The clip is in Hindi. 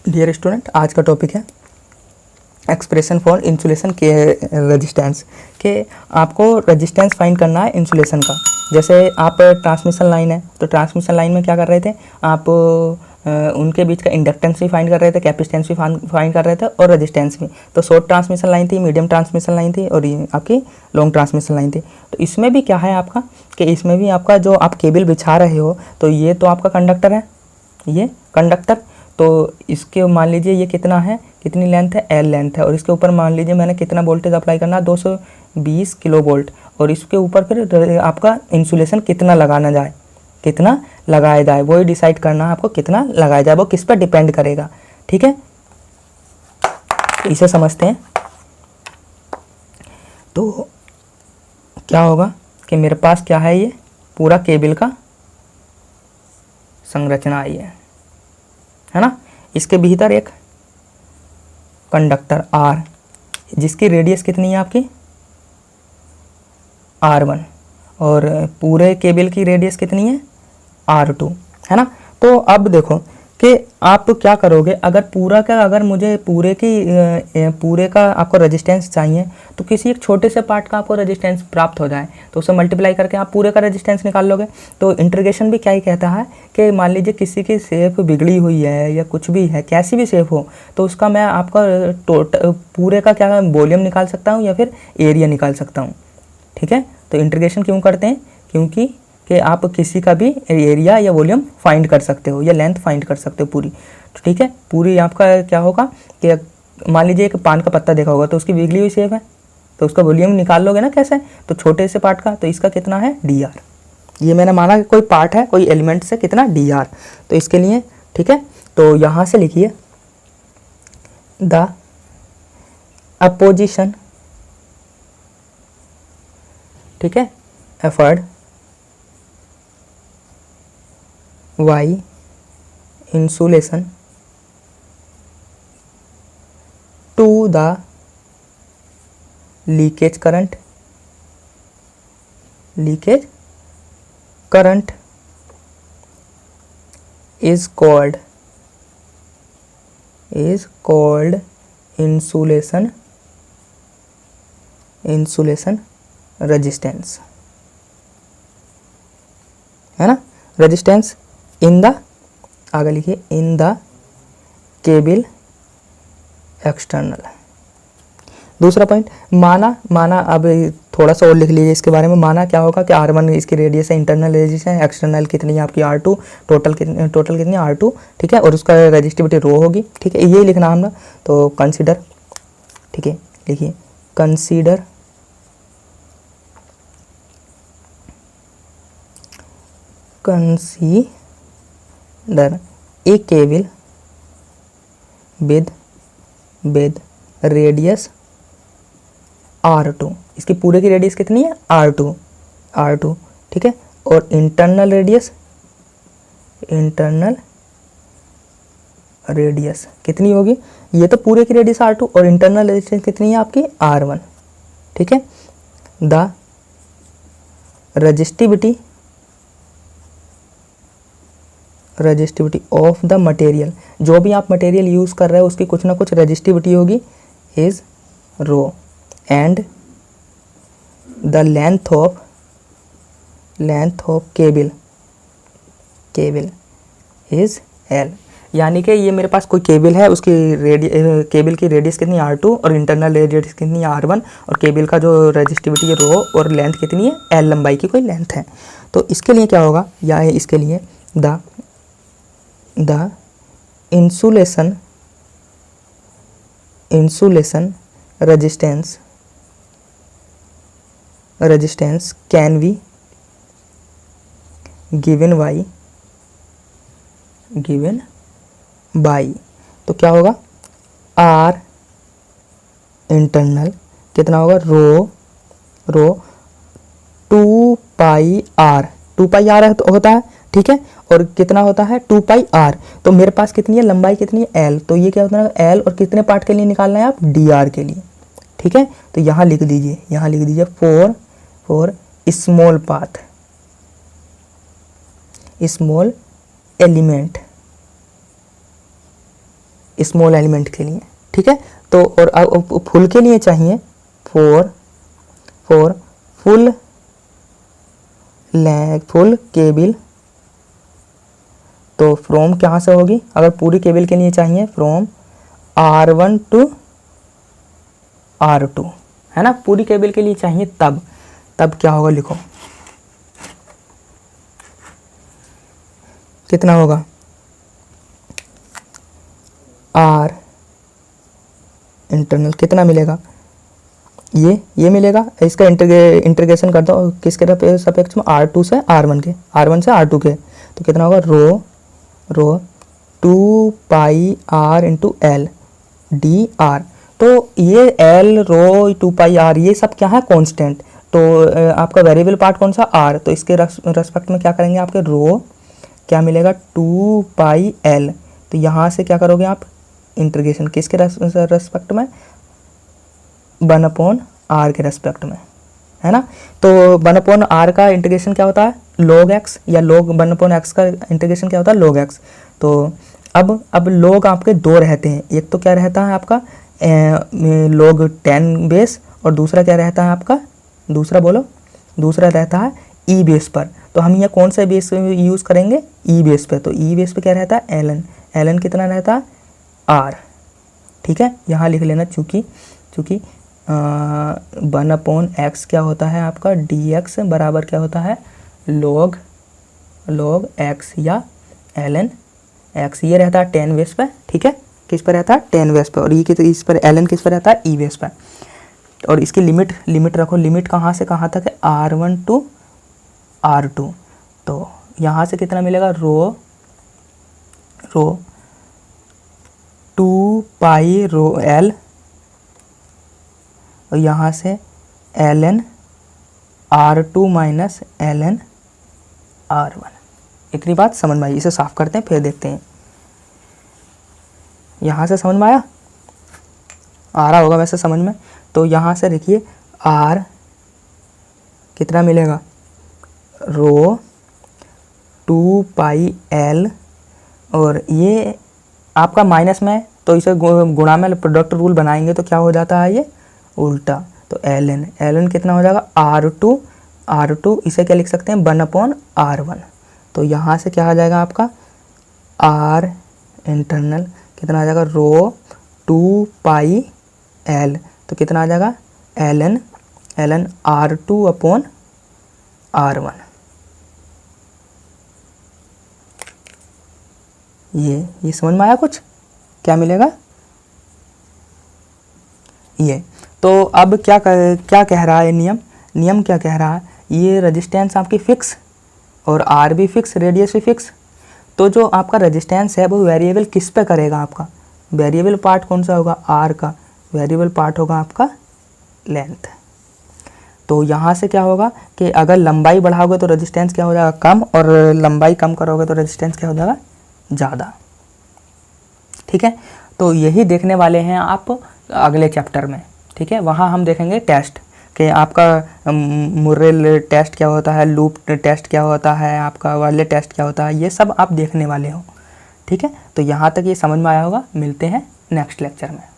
डियर स्टूडेंट, आज का टॉपिक है एक्सप्रेशन फॉर इंसुलेशन के रेजिस्टेंस के। आपको रेजिस्टेंस फाइंड करना है इंसुलेशन का। जैसे आप ट्रांसमिशन लाइन है तो ट्रांसमिशन लाइन में क्या कर रहे थे आप, उनके बीच का इंडक्टेंस भी फाइंड कर रहे थे, कैपेसिटेंस भी फाइंड कर रहे थे और रेजिस्टेंस भी। तो शॉर्ट ट्रांसमिशन लाइन थी, मीडियम ट्रांसमिशन लाइन थी और ये आपकी लॉन्ग ट्रांसमिशन लाइन थी। तो इसमें भी क्या है आपका कि इसमें भी आपका जो आप केबल बिछा रहे हो तो ये तो आपका कंडक्टर है, ये कंडक्टर। तो इसके मान लीजिए ये कितना है, कितनी लेंथ है, एल लेंथ है, और इसके ऊपर मान लीजिए मैंने कितना वोल्टेज अप्लाई करना है, 220 किलो वोल्ट। और इसके ऊपर फिर आपका इंसुलेशन कितना लगाना जाए, कितना लगाया जाए, वही डिसाइड करना है आपको, कितना लगाया जाए वो किस पर डिपेंड करेगा। ठीक है, इसे समझते हैं। तो क्या होगा कि मेरे पास क्या है, ये पूरा केबल का संरचना आई है ना। इसके भीतर एक कंडक्टर आर, जिसकी रेडियस कितनी है आपकी R1, और पूरे केबल की रेडियस कितनी है R2, है ना। तो अब देखो कि आप क्या करोगे, अगर पूरा का, अगर मुझे पूरे का आपको रेजिस्टेंस चाहिए तो किसी एक छोटे से पार्ट का आपको रेजिस्टेंस प्राप्त हो जाए तो उसे मल्टीप्लाई करके आप पूरे का रेजिस्टेंस निकाल लोगे। तो इंटीग्रेशन भी क्या ही कहता है कि मान लीजिए किसी की शेप बिगड़ी हुई है या कुछ भी है, कैसी भी शेप हो, तो उसका मैं आपका पूरे का क्या वॉल्यूम निकाल सकता हूँ या फिर एरिया निकाल सकता हूँ। ठीक है, तो इंटीग्रेशन क्यों करते हैं, क्योंकि कि आप किसी का भी एरिया या वॉल्यूम फाइंड कर सकते हो या लेंथ फाइंड कर सकते हो पूरी। तो ठीक है, पूरी आपका क्या होगा कि मान लीजिए एक पान का पत्ता देखा होगा तो उसकी बिगड़ी हुई शेप है, तो उसका वॉल्यूम निकाल लोगे ना कैसे, तो छोटे से पार्ट का, तो इसका कितना है dr। ये मैंने माना कि कोई पार्ट है, कोई एलिमेंट से कितना dr, तो इसके लिए ठीक है। तो यहाँ से लिखिए द अपोजिशन, ठीक है, offered by insulation to the leakage current is called insulation resistance, है ना। रेजिस्टेंस इन द, आगे लिखिए इन द केबल एक्सटर्नल। दूसरा पॉइंट माना अब थोड़ा सा और लिख लीजिए इसके बारे में। माना क्या होगा कि R1 इसकी रेडियस है, इंटरनल रेडियस है, एक्सटर्नल कितनी है आपकी R2, टोटल कितनी है R2, ठीक है, और उसका रेजिस्टिविटी रो होगी। ठीक है, ये लिखना हमने। तो कंसीडर, ठीक है, लिखिए consider a cable with radius R2, इसकी पूरे की रेडियस कितनी है R2, ठीक है, और इंटरनल रेडियस कितनी होगी, ये तो पूरे की रेडियस R2 और इंटरनल रेडियस कितनी है आपकी R1। ठीक है, the resistivity of the material, जो भी आप मटेरियल यूज़ कर रहे हो उसकी कुछ ना कुछ रजिस्टिविटी होगी, is rho, and the length of cable is L। यानी कि ये मेरे पास कोई केबल है, उसकी केबल की रेडियस कितनी है R2 और इंटरनल रेडियस कितनी है R1, और केबल का जो रजिस्टिविटी है रो, और लेंथ कितनी है L, लंबाई की कोई लेंथ है। तो इसके लिए क्या होगा, या इसके लिए the insulation resistance can be given by, तो क्या होगा R इंटरनल कितना होगा रो 2 पाई R होता है, ठीक है, और कितना होता है 2 पाई R। तो मेरे पास कितनी है लंबाई, कितनी है L, तो ये क्या होता है L, और कितने पार्ट के लिए निकालना है आप dr के लिए। ठीक है, तो यहाँ लिख दीजिए for small path, small element small element के लिए, ठीक है। तो और फुल के लिए चाहिए फॉर फुल केबल, तो फ्रॉम कहाँ से होगी, अगर पूरी केबल के लिए चाहिए फ्रॉम R1 टू R2, है ना, पूरी केबल के लिए चाहिए, तब क्या होगा, लिखो कितना होगा, R इंटरनल कितना मिलेगा, ये मिलेगा, इसका इंटीग्रेशन करता हूँ किसके सापेक्ष में, R2 से R1 के, R1 से R2 के, तो कितना होगा, रो 2 पाई R into L D R. तो ये एल रो 2 पाई आर ये सब क्या है, कांस्टेंट। तो आपका वेरिएबल पार्ट कौन सा, आर, तो इसके रेस्पेक्ट में क्या करेंगे, आपके रो क्या मिलेगा, 2 पाई एल, तो यहाँ से क्या करोगे आप, इंटीग्रेशन किसके रेस्पेक्ट में, 1/r के रेस्पेक्ट में, है ना। तो 1/r का इंटीग्रेशन क्या होता है, log x, या log 1/x का इंटीग्रेशन क्या होता है, log x। तो अब log आपके दो रहते हैं, एक तो क्या रहता है आपका log 10 बेस, और दूसरा क्या रहता है आपका, दूसरा रहता है ई बेस पर। तो हम यहाँ कौन सा बेस यूज़ करेंगे, ई बेस पे। तो ई बेस पे क्या रहता है, ln कितना रहता है, r, ठीक है। यहाँ लिख लेना, चूँकि 1/x क्या होता है आपका, dx बराबर क्या होता है, log x या ln x, ये रहता है 10 बेस पे, ठीक है, किस पर रहता है, 10 बेस पे, और ये इस पर ln किस पर रहता है, ई बेस पे। और इसकी लिमिट रखो, लिमिट कहाँ से कहाँ तक है, R1 टू R2। तो यहाँ से कितना मिलेगा, रो 2 पाई रो एल, और यहाँ से ln R2 minus ln R1। इतनी बात समझ में आई, इसे साफ करते हैं फिर देखते हैं, यहाँ से समझ में आया, आ रहा होगा वैसे समझ में। तो यहाँ से देखिए R कितना मिलेगा, रो 2 पाई L, और ये आपका माइनस में, तो इसे गुणा में प्रोडक्ट रूल बनाएंगे तो क्या हो जाता है, ये उल्टा। तो ln कितना हो जाएगा, R2 इसे क्या लिख सकते हैं, 1/R1। तो यहाँ से क्या आ जाएगा आपका, R इंटरनल कितना आ जाएगा, रो 2 पाई L, तो कितना आ जाएगा, ln R2/R1। ये समझ में आया कुछ, क्या मिलेगा ये। तो अब क्या कह रहा है नियम क्या कह रहा है, ये रेजिस्टेंस आपकी फिक्स और आर भी फिक्स, रेडियस भी फिक्स। तो जो आपका रेजिस्टेंस है वो वेरिएबल किस पे करेगा, आपका वेरिएबल पार्ट कौन सा होगा, आर का वेरिएबल पार्ट होगा आपका लेंथ। तो यहाँ से क्या होगा कि अगर लंबाई बढ़ाओगे तो रेजिस्टेंस क्या हो जाएगा, कम, और लंबाई कम करोगे तो रेजिस्टेंस क्या हो जाएगा, ज़्यादा, ठीक है। तो यही देखने वाले हैं आप अगले चैप्टर में, ठीक है। वहाँ हम देखेंगे टेस्ट कि आपका मुर्रेल टेस्ट क्या होता है, लूप टेस्ट क्या होता है, आपका वाले टेस्ट क्या होता है, ये सब आप देखने वाले हो, ठीक है। तो यहाँ तक ये समझ में आया होगा, मिलते हैं नेक्स्ट लेक्चर में।